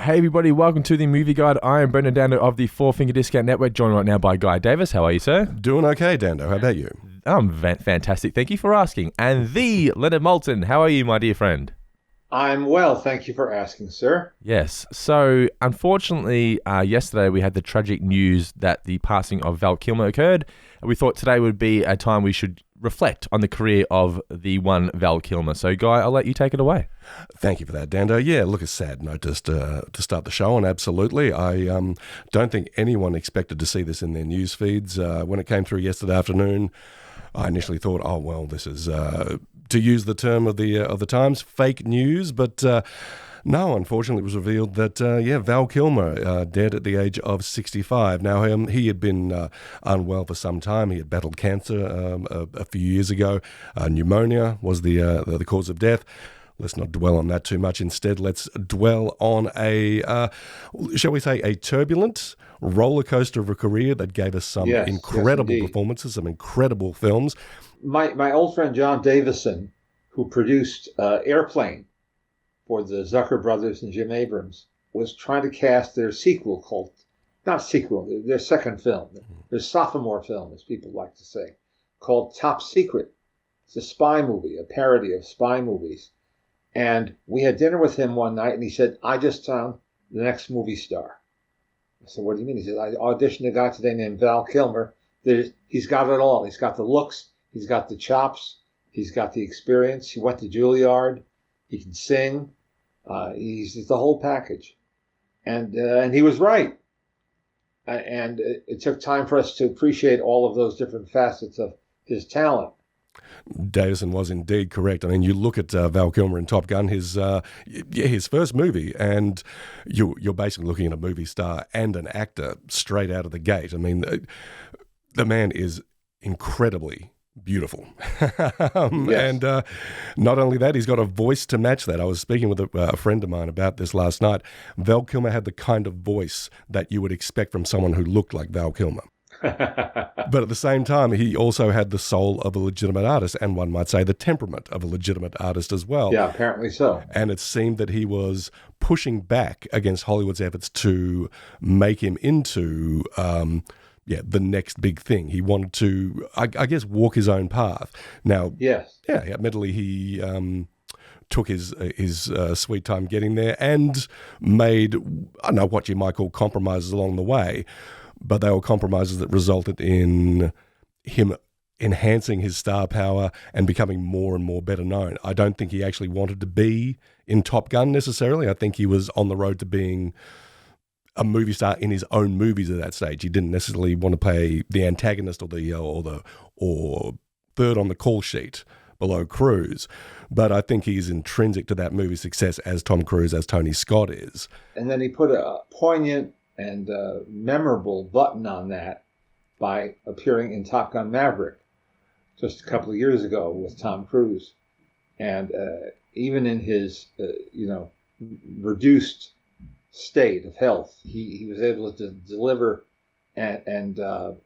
Hey everybody, welcome to the Movie Guide. I am Brendan Dando of the Four Finger Discount Network, joined right now by Guy Davis. How are you, sir? Doing okay, Dando. How about you? I'm fantastic. Thank you for asking. And the Leonard Maltin. How are you, my dear friend? I'm well, thank you for asking, sir. Yes. So, unfortunately, yesterday we had the tragic news that the passing of Val Kilmer occurred. We thought today would be a time we should reflect on the career of the one Val Kilmer. So, Guy, I'll let you take it away. Thank you for that, Dando. Yeah, look, a sad note just to start the show on, absolutely. I don't think anyone expected to see this in their news feeds. When it came through yesterday afternoon, I initially thought, oh, well, this is, to use the term of the times, fake news, but no, unfortunately, it was revealed that, Val Kilmer, dead at the age of 65. Now, he had been unwell for some time. He had battled cancer a few years ago. Pneumonia was the cause of death. Let's not dwell on that too much. Instead, let's dwell on shall we say, a turbulent roller coaster of a career that gave us some incredible performances, some incredible films. My old friend John Davison, who produced Airplane for the Zucker brothers and Jim Abrams, was trying to cast their sequel their second film, their sophomore film, as people like to say, called Top Secret. It's a spy movie, a parody of spy movies. And we had dinner with him one night, and he said, I just found the next movie star. I said, what do you mean? He said, I auditioned a guy today named Val Kilmer. He's got it all. He's got the looks. He's got the chops. He's got the experience. He went to Juilliard. He can sing. He's the whole package. And he was right. And it took time for us to appreciate all of those different facets of his talent. Davison was indeed correct. I mean, you look at Val Kilmer in Top Gun, his first movie, and you're basically looking at a movie star and an actor straight out of the gate. I mean, the man is incredibly beautiful. And not only that, he's got a voice to match that. I was speaking with a friend of mine about this last night. Val Kilmer had the kind of voice that you would expect from someone who looked like Val Kilmer. But at the same time, he also had the soul of a legitimate artist, and one might say the temperament of a legitimate artist as well. Yeah, apparently so. And it seemed that he was pushing back against Hollywood's efforts to make him into the next big thing. He wanted to, I guess, walk his own path. Now, admittedly, he took his sweet time getting there and made, I don't know, what you might call compromises along the way. But they were compromises that resulted in him enhancing his star power and becoming more and more better known. I don't think he actually wanted to be in Top Gun necessarily. I think he was on the road to being a movie star in his own movies at that stage. He didn't necessarily want to play the antagonist or third on the call sheet below Cruise. But I think he's intrinsic to that movie's success as Tom Cruise, as Tony Scott is. And then he put a poignant and memorable button on that by appearing in Top Gun Maverick just a couple of years ago with Tom Cruise. And even in his, reduced state of health, he was able to deliver and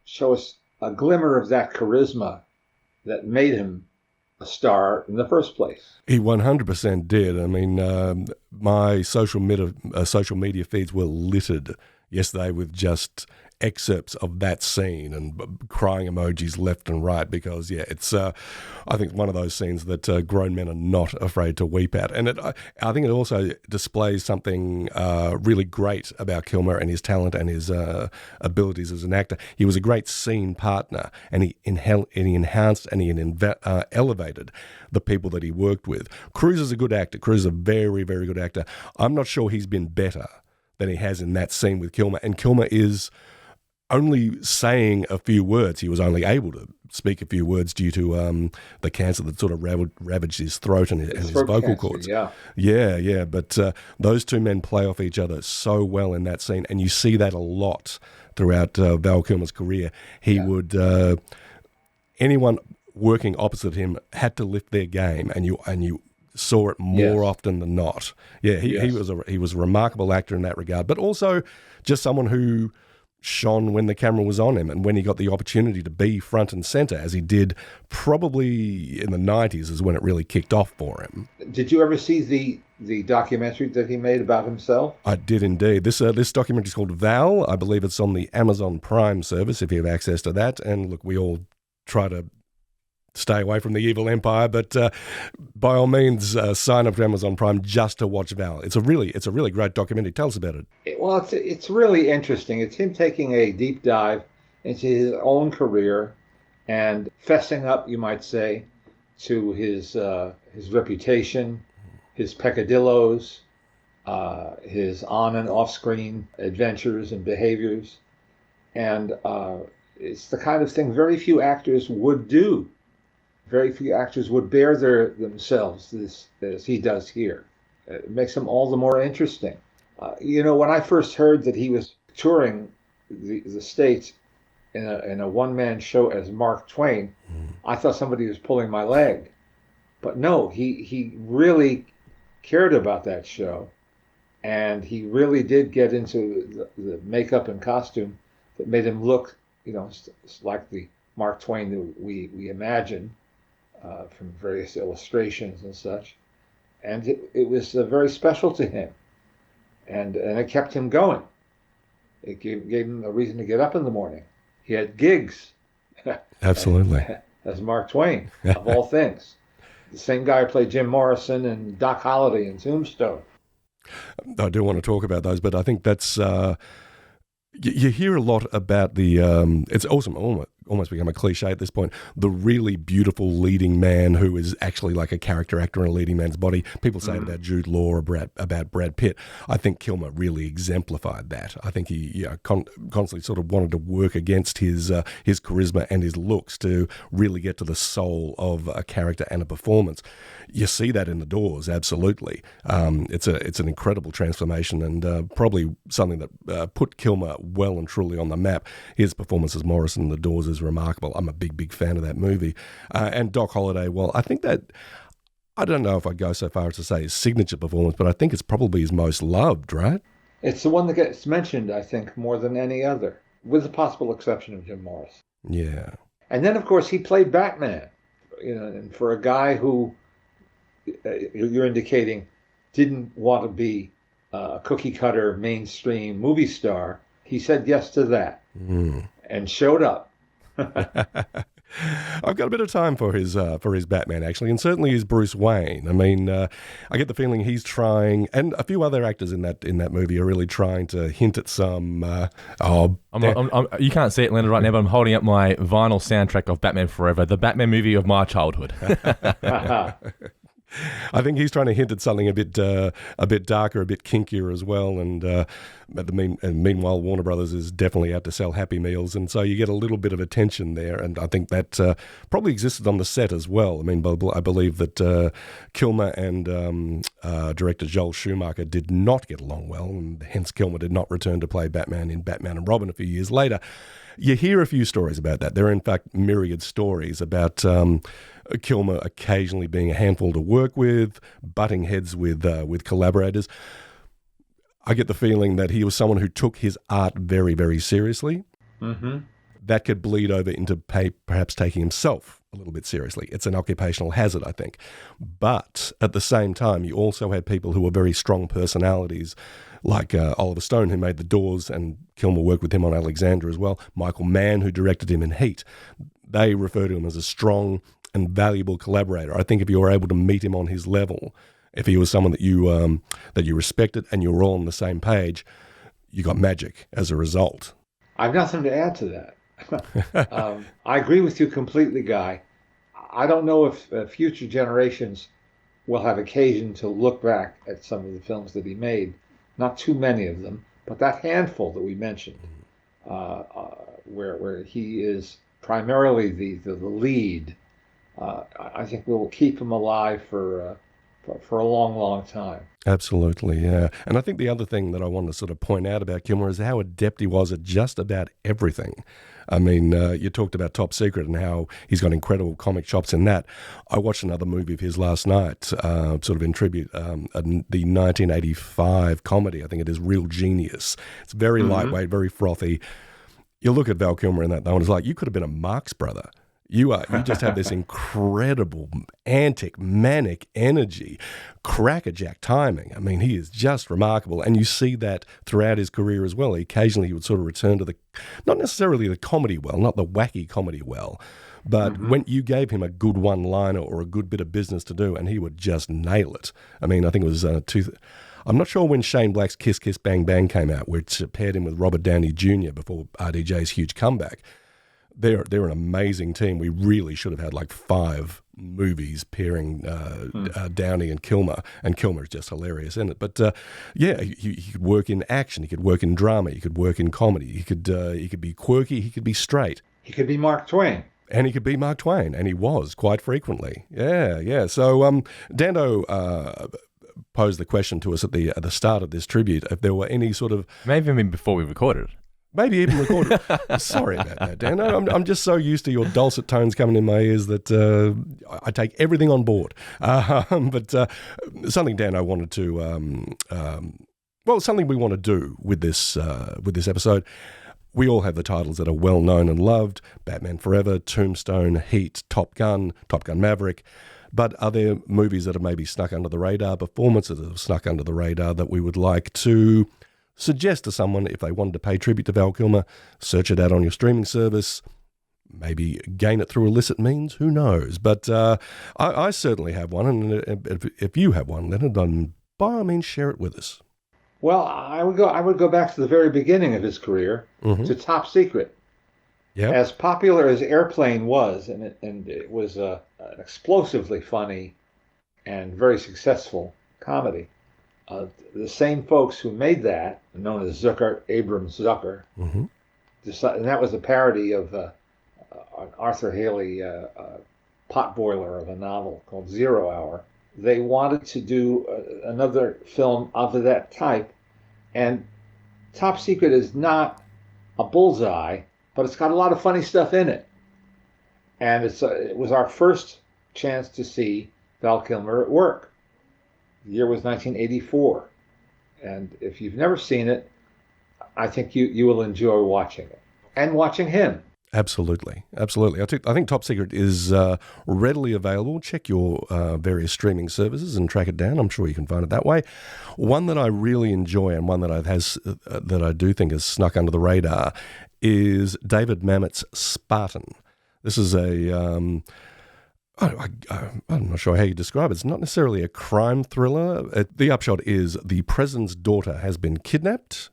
show us a glimmer of that charisma that made him a star in the first place. He 100% did. I mean, my social media feeds were littered yesterday with just excerpts of that scene and crying emojis left and right because, it's, I think, one of those scenes that grown men are not afraid to weep at. And I think it also displays something really great about Kilmer and his talent and his abilities as an actor. He was a great scene partner, and he enhanced and he elevated the people that he worked with. Cruise is a good actor. Cruise is a very, very good actor. I'm not sure he's been better than he has in that scene with Kilmer. And Kilmer is only saying a few words. He was only able to speak a few words due to the cancer that sort of ravaged his throat and his vocal cords. Yeah. But those two men play off each other so well in that scene, and you see that a lot throughout Val Kilmer's career. He would anyone working opposite him had to lift their game, and you saw it more often than not. He was a remarkable actor in that regard, but also just someone who shone when the camera was on him and when he got the opportunity to be front and center, as he did probably in the 90s is when it really kicked off for him. Did you ever see the documentary that he made about himself? I did indeed. This documentary is called Val. I believe it's on the Amazon Prime service if you have access to that. And look, we all try to stay away from the evil empire, but by all means, sign up to Amazon Prime just to watch Val. It's a really great documentary. Tell us about it. Well, it's really interesting. It's him taking a deep dive into his own career and fessing up, you might say, to his reputation, his peccadillos, his on and off screen adventures and behaviors, and it's the kind of thing very few actors would do. Very few actors would bear themselves as he does here. It makes him all the more interesting. When I first heard that he was touring the States in a one-man show as Mark Twain, I thought somebody was pulling my leg. But no, he really cared about that show, and he really did get into the makeup and costume that made him look, like the Mark Twain that we imagine. From various illustrations and such, and it was very special to him, and it kept him going. It gave him a reason to get up in the morning. He had gigs. Absolutely. As Mark Twain, of all things. The same guy who played Jim Morrison and Doc Holliday in Tombstone. I do want to talk about those, but I think that's you hear a lot about the it's awesome, almost become a cliche at this point, the really beautiful leading man who is actually like a character actor in a leading man's body. People say it about Jude Law or about Brad Pitt. I think Kilmer really exemplified that. I think he constantly sort of wanted to work against his charisma and his looks to really get to the soul of a character and a performance. You see that in The Doors, absolutely. It's an incredible transformation and probably something that put Kilmer well and truly on the map. His performance as Morrison in The Doors is remarkable. I'm a big fan of that movie. And Doc Holliday, well, I think that, I don't know if I'd go so far as to say his signature performance, but I think it's probably his most loved, right? It's the one that gets mentioned, I think, more than any other, with the possible exception of Jim Morrison. Yeah. And then, of course, he played Batman. And for a guy who, you're indicating, didn't want to be a cookie-cutter mainstream movie star, he said yes to that and showed up. I've got a bit of time for his Batman, actually, and certainly his Bruce Wayne. I mean, I get the feeling he's trying, and a few other actors in that movie are really trying to hint at some. You can't see it, Leonard, right now, but I'm holding up my vinyl soundtrack of Batman Forever, the Batman movie of my childhood. I think he's trying to hint at something a bit darker, a bit kinkier as well. And meanwhile, Warner Brothers is definitely out to sell Happy Meals, and so you get a little bit of attention there. And I think that probably existed on the set as well. I mean, I believe that Kilmer and director Joel Schumacher did not get along well, and hence Kilmer did not return to play Batman in Batman and Robin a few years later. You hear a few stories about that. There are, in fact, myriad stories about Kilmer occasionally being a handful to work with, butting heads with collaborators. I get the feeling that he was someone who took his art very, very seriously. Mm-hmm. That could bleed over into perhaps taking himself a little bit seriously. It's an occupational hazard, I think. But at the same time, you also had people who were very strong personalities, like Oliver Stone, who made The Doors, and Kilmer worked with him on Alexander as well. Michael Mann, who directed him in Heat. They refer to him as a strong and valuable collaborator. I think if you were able to meet him on his level, if he was someone that you respected and you were all on the same page, you got magic as a result. I've nothing to add to that. I agree with you completely, Guy. I don't know if future generations will have occasion to look back at some of the films that he made. Not too many of them, but that handful that we mentioned, where he is primarily the lead. I think we'll keep him alive for a long, long time. Absolutely, yeah. And I think the other thing that I want to sort of point out about Kilmer is how adept he was at just about everything. I mean, you talked about Top Secret and how he's got incredible comic chops in that. I watched another movie of his last night, sort of in tribute, the 1985 comedy, I think it is, Real Genius. It's very lightweight, very frothy. You look at Val Kilmer in that though, and it's like you could have been a Marx brother. You just have this incredible, antic, manic energy, crackerjack timing. I mean, he is just remarkable, and you see that throughout his career as well. Occasionally, he would sort of return to not necessarily the comedy well, not the wacky comedy well, but when you gave him a good one-liner or a good bit of business to do, and he would just nail it. I mean, I think it was I'm not sure when Shane Black's Kiss Kiss Bang Bang came out, which paired him with Robert Downey Jr. before RDJ's huge comeback. They're an amazing team. We really should have had like 5 movies pairing Downey and Kilmer is just hilarious in it. But he could work in action, he could work in drama, he could work in comedy, he could be quirky, he could be straight. He could be Mark Twain. And he could be Mark Twain, and he was quite frequently. Yeah. So Dando posed the question to us at the start of this tribute if there were any sort of... Maybe even before we recorded. Maybe even recorded. Sorry about that, Dan. I'm just so used to your dulcet tones coming in my ears that I take everything on board. But something, Dan, I wanted to... something we want to do with this episode. We all have the titles that are well known and loved: Batman Forever, Tombstone, Heat, Top Gun Maverick. But are there movies that have maybe snuck under the radar, performances that have snuck under the radar that we would like to suggest to someone if they wanted to pay tribute to Val Kilmer? Search it out on your streaming service. Maybe gain it through illicit means. Who knows? But I certainly have one, and if you have one, Leonard, then by all means share it with us. Well, I would go back to the very beginning of his career, to Top Secret. Yep. As popular as Airplane was, and it was an explosively funny and very successful comedy. The same folks who made that, known as Abrams Zucker, and that was a parody of an Arthur Haley potboiler of a novel called 0 Hour. They wanted to do another film of that type, and Top Secret is not a bullseye, but it's got a lot of funny stuff in it. And it was our first chance to see Val Kilmer at work. The year was 1984. And if you've never seen it, I think you will enjoy watching it and watching him. Absolutely. I think Top Secret is readily available. Check your various streaming services and track it down. I'm sure you can find it that way. One that I really enjoy and one that I do think has snuck under the radar is David Mamet's Spartan. This is I'm not sure how you describe it. It's not necessarily a crime thriller. The upshot is the president's daughter has been kidnapped.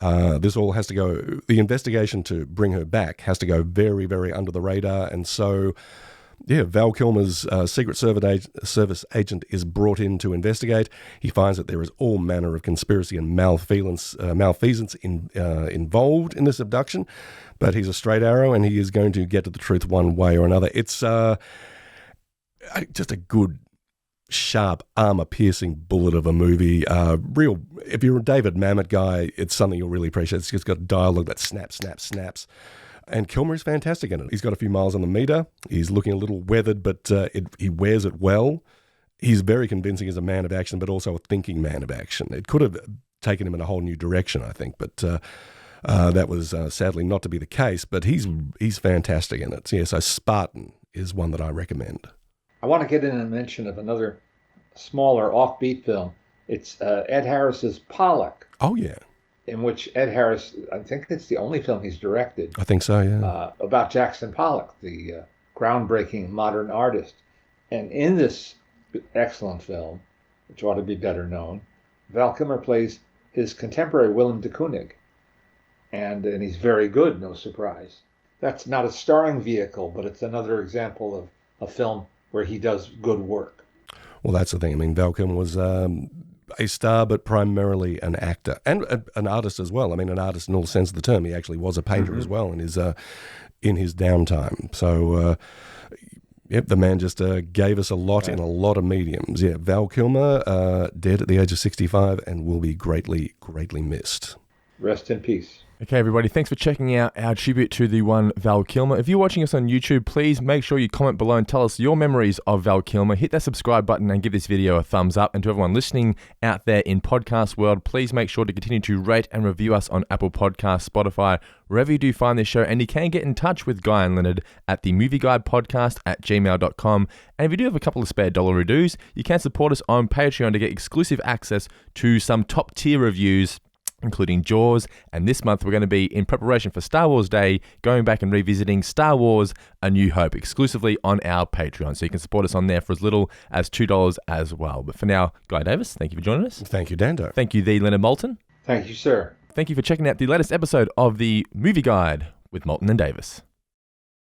This all has to go, the investigation to bring her back has to go very, very under the radar. And so, Val Kilmer's Secret Service agent is brought in to investigate. He finds that there is all manner of conspiracy and malfeasance involved in this abduction, but he's a straight arrow and he is going to get to the truth one way or another. It's just a good, sharp, armor-piercing bullet of a movie. If you're a David Mamet guy, it's something you'll really appreciate. It's just got dialogue that snaps. And Kilmer is fantastic in it. He's got a few miles on the meter. He's looking a little weathered, but he wears it well. He's very convincing as a man of action, but also a thinking man of action. It could have taken him in a whole new direction, I think, but that was sadly not to be the case. But he's fantastic in it. So Spartan is one that I recommend. I want to get in and mention of another smaller offbeat film. It's Ed Harris's Pollock. Oh, yeah. In which Ed Harris, I think it's the only film he's directed. I think so, yeah. About Jackson Pollock, the groundbreaking modern artist. And in this excellent film, which ought to be better known, Val Kilmer plays his contemporary Willem de Kooning. And he's very good, no surprise. That's not a starring vehicle, but it's another example of a film where he does good work. Well, that's the thing. I mean, Val Kilmer was a star, but primarily an actor and an artist as well. I mean, an artist in all sense of the term. He actually was a painter as well in his downtime. So, the man just gave us a lot in a lot of mediums. Yeah, Val Kilmer, dead at the age of 65 and will be greatly, greatly missed. Rest in peace. Okay, everybody, thanks for checking out our tribute to the one Val Kilmer. If you're watching us on YouTube, please make sure you comment below and tell us your memories of Val Kilmer. Hit that subscribe button and give this video a thumbs up. And to everyone listening out there in podcast world, please make sure to continue to rate and review us on Apple Podcasts, Spotify, wherever you do find this show. And you can get in touch with Guy and Leonard at the movieguidepodcast@gmail.com. And if you do have a couple of spare $2, you can support us on Patreon to get exclusive access to some top tier reviews, including Jaws, and this month we're going to be, in preparation for Star Wars Day, going back and revisiting Star Wars A New Hope exclusively on our Patreon. So you can support us on there for as little as $2 as well. But for now, Guy Davis, thank you for joining us. Thank you, Dando. Thank you, the Leonard Maltin. Thank you, sir. Thank you for checking out the latest episode of the Movie Guide with Maltin and Davis.